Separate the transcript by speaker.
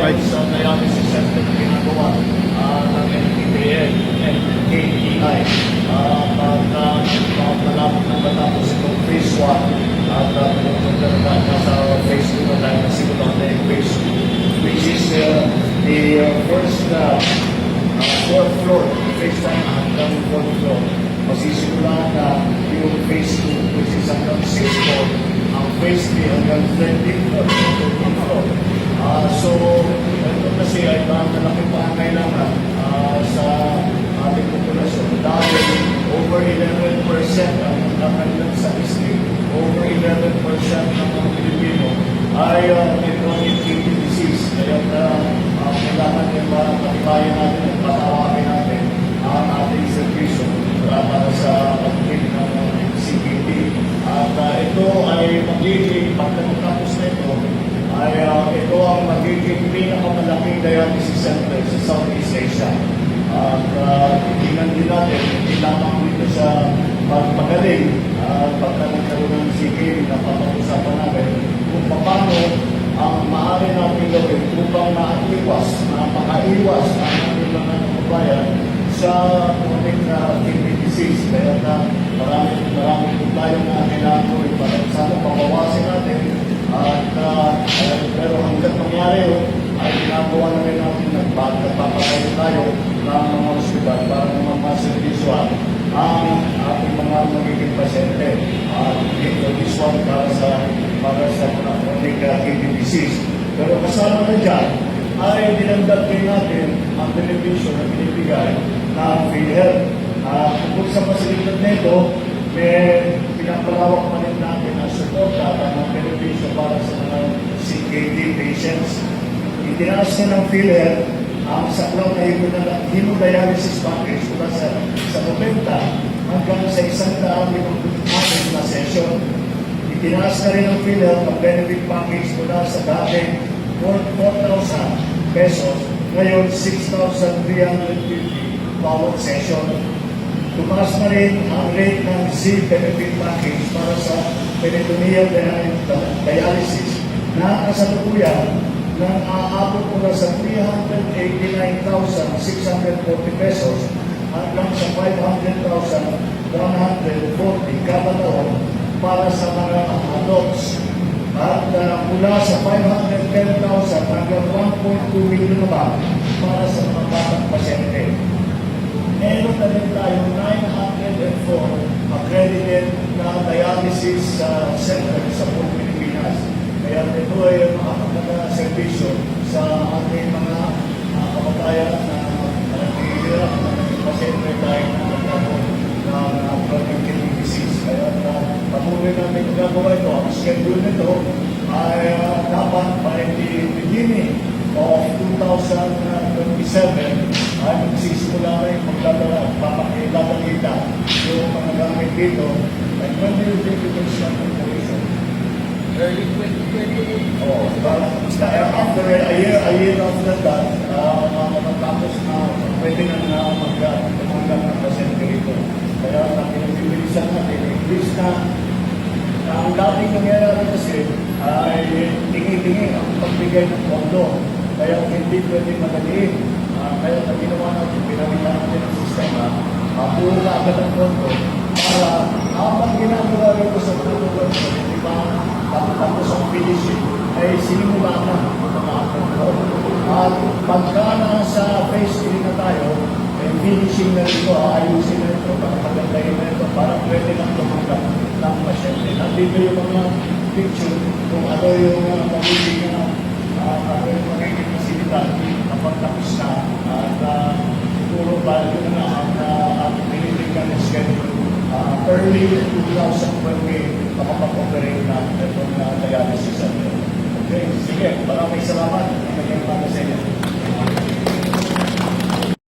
Speaker 1: tayo sa dialysis center na ginagawa ng NPTL and KPI. Malapit na matapos itong phase 1 at nasa phase 2 na tayo nasimulan na yung phase 2, which is the first fourth floor, phase 1 hanggang fourth floor. Masisimulan na yung phase 2, which is hanggang 6th floor, ang phase 3 hanggang 13th floor. So, ito kasi ay malaking pangangailangan sa ating populasyon dahil over 11% ang nakailang statistic, over 11% ng mga Pilipino ay may chronic kidney disease. Kaya kailangan yung patibayan natin at patawagin natin ang ating servisyo para sa pagkikin ng CKD. At ito ay magiging, pagkatapos na ito, ito ang magiging pinakamalaking dialysis center sa Southeast Asia. At tingnan din natin, hindi lamang dito sa pagpagaling pagka nagkaroon ng CKD na papag-usapan natin kung paano ang maaari natin gawin upang makaiwas ang ating mga kababayan sa chronic kidney disease. Kaya marami po tayong kailangan gawin para sana pabawasin natin. Pero hanggang mangyari yun, ay ginagawa na rin natin nagpapakain tayo ng mga ospital para naman maservisyoan ang ating mga magiging pasyente. This one para sa chronic kidney disease. Pero kasama na dyan, ay dinagdag din natin ang television na binibigay ng PhilHealth. Kung sa pasilidad nito, may pinapalawak pa rin natin ang suporta ng television para sa mga CKD patients. Itinaas na ng PhilHealth ang saklaw na hemodialysis package mula sa 90 hanggang sa 100 na session. Itinaas na rin ng PhilHealth ang benefit package mula sa dating 4,000 pesos, ngayon 6,350 bawat session. Tumaas na rin ang rate ng Z benefit package para sa peritoneal dialysis na kasalukuyan nang aabot mula sa 389,640 pesos hanggang sa 500,140 kada taon para sa mga adults. At mula sa 510,000 hanggang 1.2 million naman para sa mga batang pasyente. Meron na rin tayo 904 accredited na dialysis center sa buong Pilipinas. Kaya ito ay makakaganda servisyo sa ating mga kababayan na naghihirap na pasyente tayo na nagkakaroon ng chronic kidney disease. Kaya patuloy natin gagawa ito. Ang schedule nito ay dapat by the beginning of 2027 ay magsisimula na yung papakita yung mga gamit dito. And when do you think you can start operation?
Speaker 2: Early 2028.
Speaker 1: Oh, after a year after that, matapos na pwede na tumanggap ng pasyente rito. Kaya pinagbibilisan natin, imbis na ang dating nangyayari kasi ay tingi-tingi ang pagbigay ng pondo. Kaya hindi pwede madaliin. Kaya na ginawa natin, pinalitan natin ang sistema, puro na agad ang pondo para habang ginagawa rin sa pondo, di ba, tapos ang finishing, ay sinimula na ang mga pondo. At pagka nasa phase 3 na tayo, finishing na ito, ayusin na ito, pagkagandahin na ito, para pwede lang tumanggap ng pasyente. Nandito yung mga picture kung ano yung magiging fasilidad kapag tapos na. At siguro ba yun na ang piniligan ng schedule. Early 2020, makapag-operate na itong dialysis center. Okay, sige, maraming salamat. Ang kanyang para sa inyo.